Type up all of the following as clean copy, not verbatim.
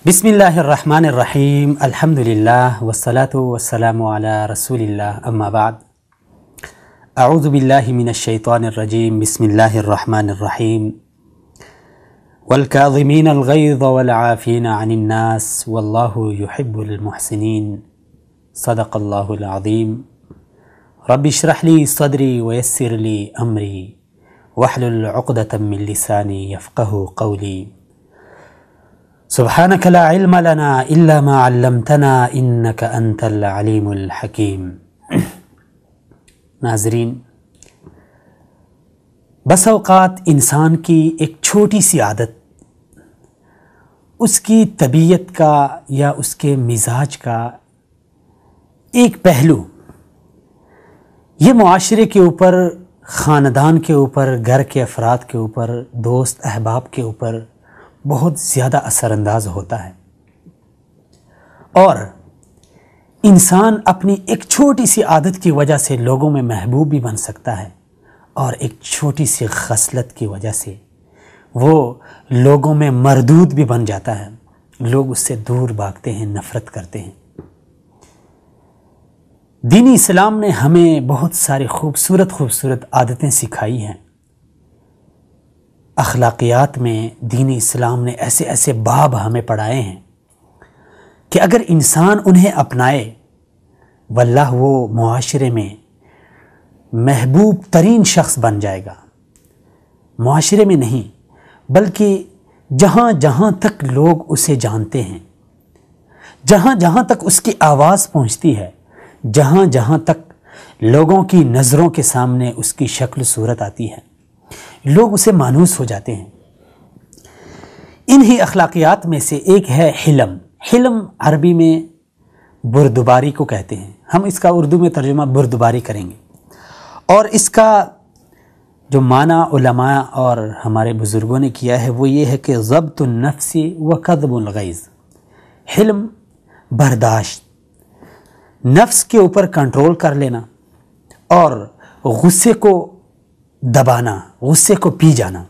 بسم اللہ الرحمن الرحیم الحمد للہ والصلاة والسلام علی رسول اللہ اما بعد اعوذ باللہ من الشیطان الرجیم بسم اللہ الرحمن الرحیم والکاظمین الغیظ والعافین عن الناس واللہ یحب المحسنین صدق اللہ العظیم رب اشرح لی صدری ویسر لی امری واحلل عقدۃ من لسانی یفقہوا قولی سبحانک لا علم لنا الا ما علمتنا انک انت العلیم الحکیم۔ ناظرین، بس اوقات انسان کی ایک چھوٹی سی عادت اس کی طبیعت کا یا اس کے مزاج کا ایک پہلو یہ معاشرے کے اوپر، خاندان کے اوپر، گھر کے افراد کے اوپر، دوست احباب کے اوپر بہت زیادہ اثر انداز ہوتا ہے، اور انسان اپنی ایک چھوٹی سی عادت کی وجہ سے لوگوں میں محبوب بھی بن سکتا ہے، اور ایک چھوٹی سی خصلت کی وجہ سے وہ لوگوں میں مردود بھی بن جاتا ہے، لوگ اس سے دور بھاگتے ہیں، نفرت کرتے ہیں۔ دین اسلام نے ہمیں بہت ساری خوبصورت عادتیں سکھائی ہیں۔ اخلاقیات میں دین اسلام نے ایسے باب ہمیں پڑھائے ہیں کہ اگر انسان انہیں اپنائے واللہ وہ معاشرے میں محبوب ترین شخص بن جائے گا۔ معاشرے میں نہیں بلکہ جہاں جہاں تک لوگ اسے جانتے ہیں، جہاں جہاں تک اس کی آواز پہنچتی ہے، جہاں جہاں تک لوگوں کی نظروں کے سامنے اس کی شکل صورت آتی ہے، لوگ اسے مانوس ہو جاتے ہیں۔ انہی اخلاقیات میں سے ایک ہے حلم۔ حلم عربی میں بردباری کو کہتے ہیں، ہم اس کا اردو میں ترجمہ بردباری کریں گے، اور اس کا جو معنی علماء اور ہمارے بزرگوں نے کیا ہے وہ یہ ہے کہ ضبط النفس و کظم الغیظ۔ حلم برداشت، نفس کے اوپر کنٹرول کر لینا اور غصے کو دبانا، غصے کو پی جانا۔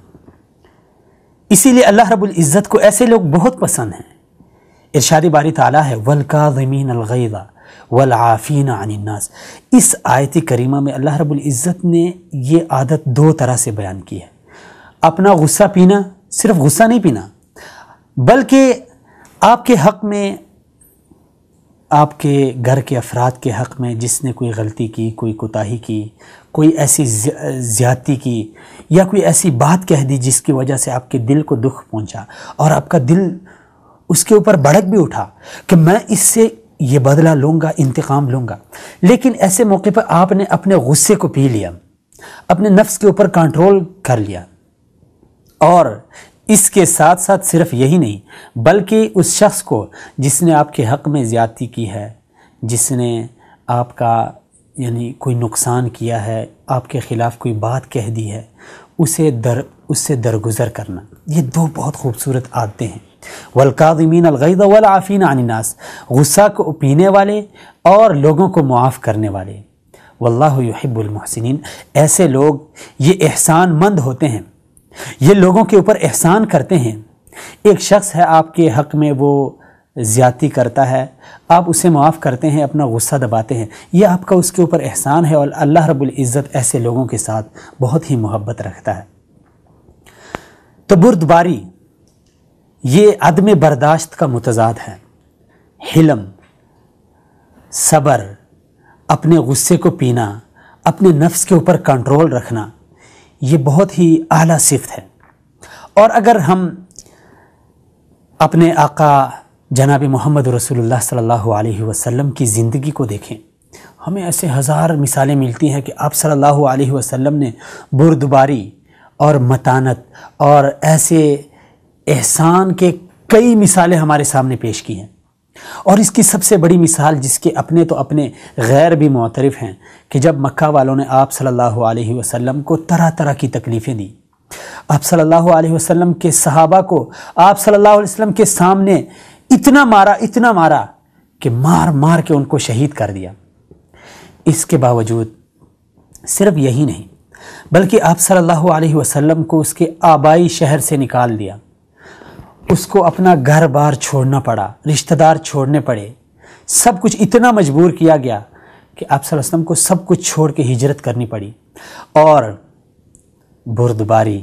اسی لیے اللہ رب العزت کو ایسے لوگ بہت پسند ہیں۔ ارشاد باری تعالیٰ ہے والکاظمین الغیظ والعافین عن الناس۔ اس آیت کریمہ میں اللہ رب العزت نے یہ عادت دو طرح سے بیان کی ہے۔ اپنا غصہ پینا، صرف غصہ نہیں پینا بلکہ آپ کے حق میں، آپ کے گھر کے افراد کے حق میں جس نے کوئی غلطی کی، کوئی کوتاہی کی، کوئی ایسی زیادتی کی یا کوئی ایسی بات کہہ دی جس کی وجہ سے آپ کے دل کو دکھ پہنچا اور آپ کا دل اس کے اوپر بھڑک بھی اٹھا کہ میں اس سے یہ بدلہ لوں گا، انتقام لوں گا، لیکن ایسے موقع پر آپ نے اپنے غصے کو پی لیا، اپنے نفس کے اوپر کنٹرول کر لیا، اور اس کے ساتھ ساتھ صرف یہی نہیں بلکہ اس شخص کو جس نے آپ کے حق میں زیادتی کی ہے، جس نے آپ کا یعنی کوئی نقصان کیا ہے، آپ کے خلاف کوئی بات کہہ دی ہے، اس سے درگزر کرنا، یہ دو بہت خوبصورت عادتیں ہیں۔ والکاظمین الغیظ والعافین عن الناس، غصہ کو پینے والے اور لوگوں کو معاف کرنے والے۔ واللہ یحب المحسنین، ایسے لوگ یہ احسان مند ہوتے ہیں، یہ لوگوں کے اوپر احسان کرتے ہیں۔ ایک شخص ہے آپ کے حق میں وہ زیادتی کرتا ہے، آپ اسے معاف کرتے ہیں، اپنا غصہ دباتے ہیں، یہ آپ کا اس کے اوپر احسان ہے، اور اللہ رب العزت ایسے لوگوں کے ساتھ بہت ہی محبت رکھتا ہے۔ تو بردباری یہ عدم برداشت کا متضاد ہے۔ حلم، صبر، اپنے غصے کو پینا، اپنے نفس کے اوپر کنٹرول رکھنا، یہ بہت ہی اعلیٰ صفت ہے۔ اور اگر ہم اپنے آقا جناب محمد رسول اللہ صلی اللہ علیہ وسلم کی زندگی کو دیکھیں، ہمیں ایسے ہزار مثالیں ملتی ہیں کہ آپ صلی اللہ علیہ وسلم نے بردباری اور متانت اور ایسے احسان کے کئی مثالیں ہمارے سامنے پیش کی ہیں، اور اس کی سب سے بڑی مثال جس کے اپنے تو اپنے غیر بھی معترف ہیں کہ جب مکہ والوں نے آپ صلی اللہ علیہ وسلم کو طرح طرح کی تکلیفیں دی، آپ صلی اللہ علیہ وسلم کے صحابہ کو آپ صلی اللہ علیہ وسلم کے سامنے اتنا مارا کہ مار کے ان کو شہید کر دیا۔ اس کے باوجود صرف یہی نہیں بلکہ آپ صلی اللہ علیہ وسلم کو اس کے آبائی شہر سے نکال دیا، اس کو اپنا گھر بار چھوڑنا پڑا، رشتہ دار چھوڑنے پڑے، سب کچھ اتنا مجبور کیا گیا کہ آپ صلی اللہ علیہ وسلم کو سب کچھ چھوڑ کے ہجرت کرنی پڑی، اور بردباری،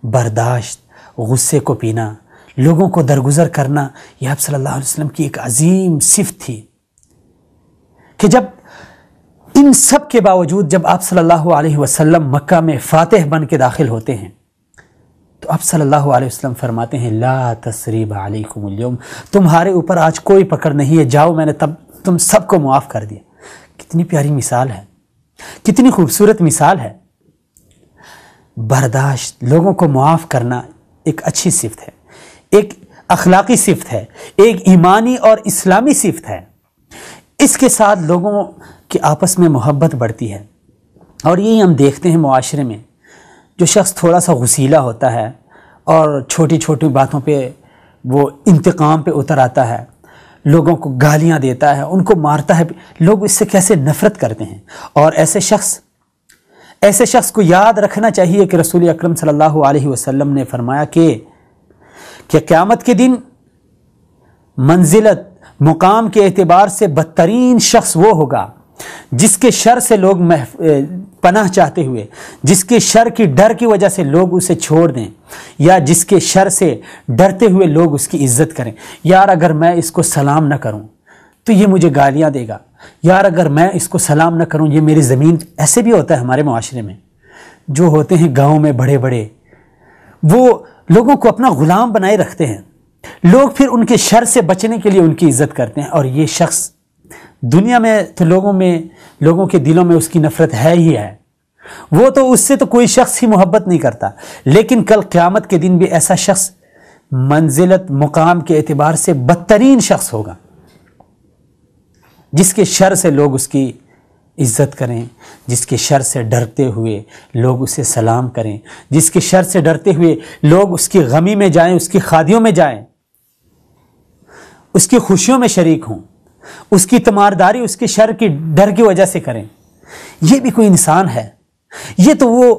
برداشت، غصے کو پینا، لوگوں کو درگزر کرنا، یہ آپ صلی اللہ علیہ وسلم کی ایک عظیم صفت تھی کہ جب ان سب کے باوجود جب آپ صلی اللہ علیہ وسلم مکہ میں فاتح بن کے داخل ہوتے ہیں تو آپ صلی اللہ علیہ وسلم فرماتے ہیں لا تثریب علیکم اليوم، تمہارے اوپر آج کوئی پکڑ نہیں ہے، جاؤ میں نے تب تم سب کو معاف کر دیا۔ کتنی پیاری مثال ہے، کتنی خوبصورت مثال ہے۔ برداشت، لوگوں کو معاف کرنا ایک اچھی صفت ہے، ایک اخلاقی صفت ہے، ایک ایمانی اور اسلامی صفت ہے۔ اس کے ساتھ لوگوں کی آپس میں محبت بڑھتی ہے، اور یہی ہم دیکھتے ہیں معاشرے میں، جو شخص تھوڑا سا غصیلا ہوتا ہے اور چھوٹی چھوٹی باتوں پہ وہ انتقام پہ اتر آتا ہے، لوگوں کو گالیاں دیتا ہے، ان کو مارتا ہے، لوگ اس سے کیسے نفرت کرتے ہیں۔ اور ایسے شخص کو یاد رکھنا چاہیے کہ رسول اکرم صلی اللہ علیہ وسلم نے فرمایا کہ قیامت کے دن منزلت، مقام کے اعتبار سے بدترین شخص وہ ہوگا جس کے شر سے لوگ پناہ چاہتے ہوئے، جس کے شر کی ڈر کی وجہ سے لوگ اسے چھوڑ دیں، یا جس کے شر سے ڈرتے ہوئے لوگ اس کی عزت کریں۔ یار اگر میں اس کو سلام نہ کروں تو یہ مجھے گالیاں دے گا، یار اگر میں اس کو سلام نہ کروں یہ میری زمین۔ ایسے بھی ہوتا ہے ہمارے معاشرے میں، جو ہوتے ہیں گاؤں میں بڑے بڑے، وہ لوگوں کو اپنا غلام بنائے رکھتے ہیں، لوگ پھر ان کے شر سے بچنے کے لیے ان کی عزت کرتے ہیں، اور یہ شخص دنیا میں تو لوگوں کے دلوں میں اس کی نفرت ہے ہی ہے، وہ تو اس سے تو کوئی شخص ہی محبت نہیں کرتا، لیکن کل قیامت کے دن بھی ایسا شخص منزلت، مقام کے اعتبار سے بدترین شخص ہوگا، جس کے شر سے لوگ اس کی عزت کریں، جس کے شر سے ڈرتے ہوئے لوگ اسے سلام کریں، جس کے شر سے ڈرتے ہوئے لوگ اس کی غمی میں جائیں، اس کی خادیوں میں جائیں، اس کی خوشیوں میں شریک ہوں، اس کی تمارداری اس کے شر کی ڈر کی وجہ سے کریں۔ یہ بھی کوئی انسان ہے؟ یہ تو وہ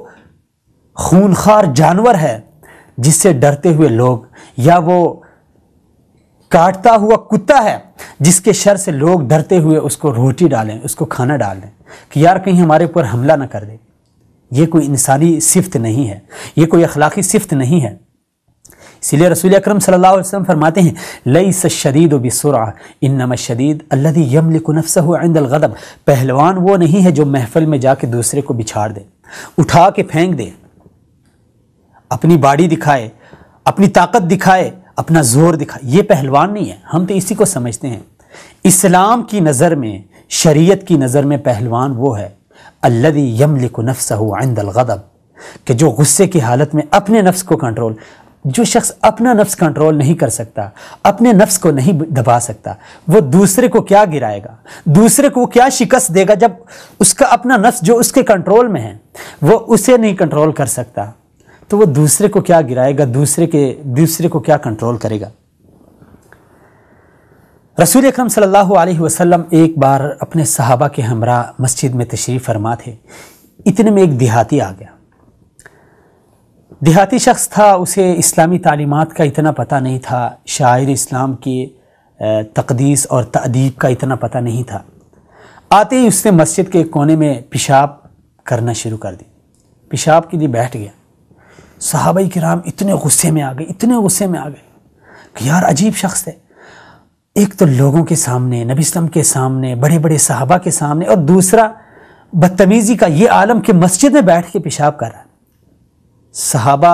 خونخوار جانور ہے جس سے ڈرتے ہوئے لوگ، یا وہ کاٹتا ہوا کتا ہے جس کے شر سے لوگ ڈرتے ہوئے اس کو روٹی ڈالیں، اس کو کھانا ڈال دیں کہ یار کہیں ہمارے اوپر حملہ نہ کر دے۔ یہ کوئی انسانی صفت نہیں ہے، یہ کوئی اخلاقی صفت نہیں ہے۔ اسی لیے رسول اکرم صلی اللہ علیہ وسلم فرماتے ہیں لیس الشدید بسرعہ انما الشدید الذی یملک نفسہ عند الغضب، پہلوان وہ نہیں ہے جو محفل میں جا کے دوسرے کو بچھاڑ دے، اٹھا کے پھینک دے، اپنی باڈی دکھائے، اپنی طاقت دکھائے، اپنا زور دکھائے، یہ پہلوان نہیں ہے۔ ہم تو اسی کو سمجھتے ہیں۔ اسلام کی نظر میں، شریعت کی نظر میں پہلوان وہ ہے الذی یملک نفسہ عند الغضب، کہ جو غصے کی حالت میں اپنے نفس کو کنٹرول، جو شخص اپنا نفس کنٹرول نہیں کر سکتا، اپنے نفس کو نہیں دبا سکتا، وہ دوسرے کو کیا گرائے گا، دوسرے کو کیا شکست دے گا، جب اس کا اپنا نفس جو اس کے کنٹرول میں ہے وہ اسے نہیں کنٹرول کر سکتا، تو وہ دوسرے کو کیا گرائے گا، دوسرے کو کیا کنٹرول کرے گا۔ رسول اکرم صلی اللہ علیہ وسلم ایک بار اپنے صحابہ کے ہمراہ مسجد میں تشریف فرما تھے، اتنے میں ایک دیہاتی آ گیا۔ دیہاتی شخص تھا، اسے اسلامی تعلیمات کا اتنا پتہ نہیں تھا، شاعر اسلام کی تقدیس اور تأدیب کا اتنا پتہ نہیں تھا۔ آتے ہی اس نے مسجد کے کونے میں پیشاب کرنا شروع کر دی، پیشاب کے لیے بیٹھ گیا۔ صحابہ کرام اتنے غصے میں آ گئے کہ یار عجیب شخص ہے، ایک تو لوگوں کے سامنے، نبی اسلام کے سامنے، بڑے بڑے صحابہ کے سامنے، اور دوسرا بدتمیزی کا یہ عالم کہ مسجد میں بیٹھ کے پیشاب کر رہا ہے۔ صحابہ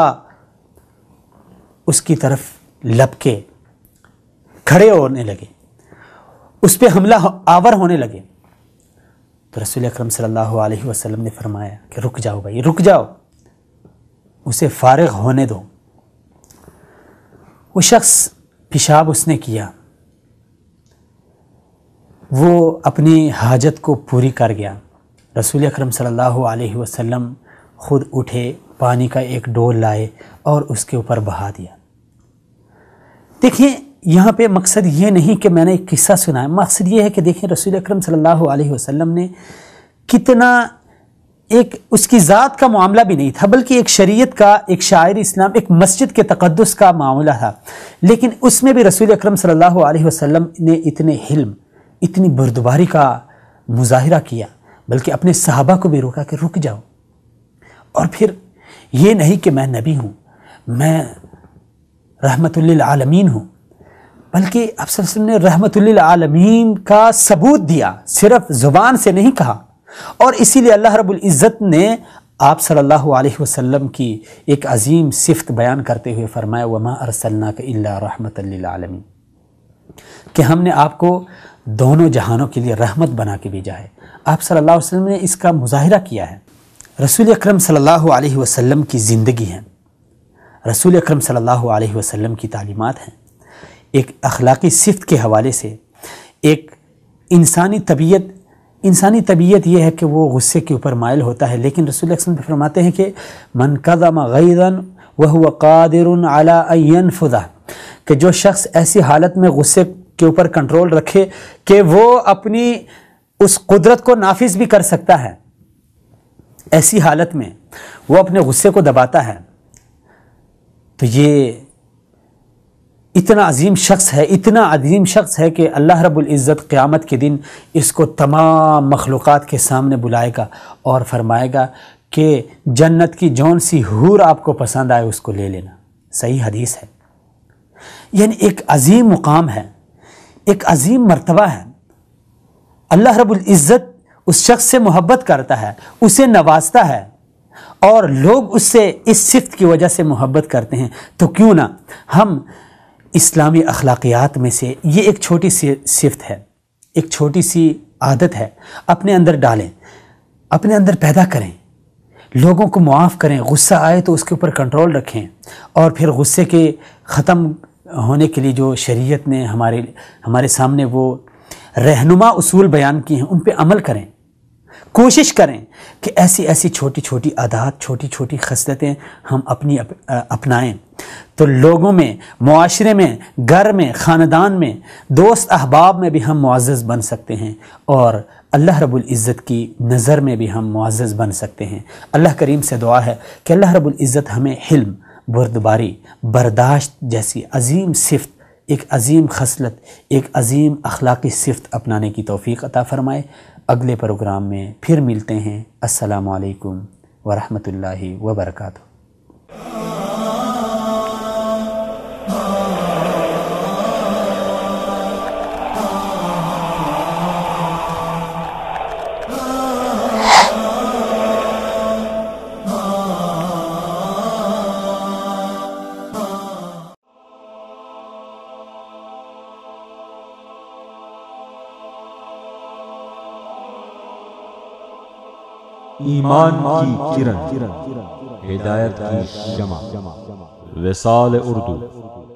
اس کی طرف لپ کے کھڑے ہونے لگے، اس پہ حملہ آور ہونے لگے، تو رسول اکرم صلی اللہ علیہ وسلم نے فرمایا کہ رک جاؤ بھائی، رک جاؤ، اسے فارغ ہونے دو۔ وہ شخص پیشاب اس نے کیا، وہ اپنی حاجت کو پوری کر گیا۔ رسول اکرم صلی اللہ علیہ وسلم خود اٹھے، پانی کا ایک ڈول لائے اور اس کے اوپر بہا دیا۔ دیکھیں یہاں پہ مقصد یہ نہیں کہ میں نے ایک قصہ سنا ہے، مقصد یہ ہے کہ دیکھیں رسول اکرم صلی اللہ علیہ وسلم نے کتنا ایک اس کی ذات کا معاملہ بھی نہیں تھا، بلکہ ایک شریعت کا، ایک شاعر اسلام، ایک مسجد کے تقدس کا معاملہ تھا۔ لیکن اس میں بھی رسول اکرم صلی اللہ علیہ وسلم نے اتنے حلم، اتنی بردباری کا مظاہرہ کیا، بلکہ اپنے صحابہ کو بھی روکا کہ رک جاؤ۔ اور پھر یہ نہیں کہ میں نبی ہوں، میں رحمت للعالمین ہوں، بلکہ آپ صلی اللہ علیہ وسلم نے رحمت للعالمین کا ثبوت دیا، صرف زبان سے نہیں کہا۔ اور اسی لیے اللہ رب العزت نے آپ صلی اللہ علیہ وسلم کی ایک عظیم صفت بیان کرتے ہوئے فرمایا وَمَا أَرْسَلْنَاكَ إِلَّا رَحْمَةً لِّلْعَالَمِينَ، کہ ہم نے آپ کو دونوں جہانوں کے لیے رحمت بنا کے بھیجا ہے۔ آپ صلی اللہ علیہ وسلم نے اس کا مظاہرہ کیا ہے۔ رسول اکرم صلی اللہ علیہ وسلم کی زندگی ہے، رسول اکرم صلی اللہ علیہ وسلم کی تعلیمات ہیں، ایک اخلاقی صفت کے حوالے سے ایک انسانی طبیعت یہ ہے کہ وہ غصے کے اوپر مائل ہوتا ہے، لیکن رسول اکرم فرماتے ہیں کہ من کظم غیظا وهو قادر على ان ينفذه، کہ جو شخص ایسی حالت میں غصے کے اوپر کنٹرول رکھے کہ وہ اپنی اس قدرت کو نافذ بھی کر سکتا ہے، ایسی حالت میں وہ اپنے غصے کو دباتا ہے، تو یہ اتنا عظیم شخص ہے کہ اللہ رب العزت قیامت کے دن اس کو تمام مخلوقات کے سامنے بلائے گا اور فرمائے گا کہ جنت کی جون سی حور آپ کو پسند آئے اس کو لے لینا۔ صحیح حدیث ہے۔ یعنی ایک عظیم مقام ہے، ایک عظیم مرتبہ ہے۔ اللہ رب العزت اس شخص سے محبت کرتا ہے، اسے نوازتا ہے، اور لوگ اس سے اس صفت کی وجہ سے محبت کرتے ہیں۔ تو کیوں نہ ہم اسلامی اخلاقیات میں سے یہ ایک چھوٹی سی صفت ہے، ایک چھوٹی سی عادت ہے، اپنے اندر ڈالیں، اپنے اندر پیدا کریں، لوگوں کو معاف کریں، غصہ آئے تو اس کے اوپر کنٹرول رکھیں، اور پھر غصے کے ختم ہونے کے لیے جو شریعت نے ہمارے سامنے وہ رہنما اصول بیان کیے ہیں ان پہ عمل کریں۔ کوشش کریں کہ ایسی چھوٹی چھوٹی عادات، چھوٹی چھوٹی خصلتیں ہم اپنائیں، تو لوگوں میں، معاشرے میں، گھر میں، خاندان میں، دوست احباب میں بھی ہم معزز بن سکتے ہیں، اور اللہ رب العزت کی نظر میں بھی ہم معزز بن سکتے ہیں۔ اللہ کریم سے دعا ہے کہ اللہ رب العزت ہمیں حلم، بردباری، برداشت جیسی عظیم صفت، ایک عظیم خصلت، ایک عظیم اخلاقی صفت اپنانے کی توفیق عطا فرمائے۔ اگلے پروگرام میں پھر ملتے ہیں۔ السلام علیکم ورحمۃ اللہ وبرکاتہ۔ ایمان کی کرن، ہدایت کی شمع، وصال اردو۔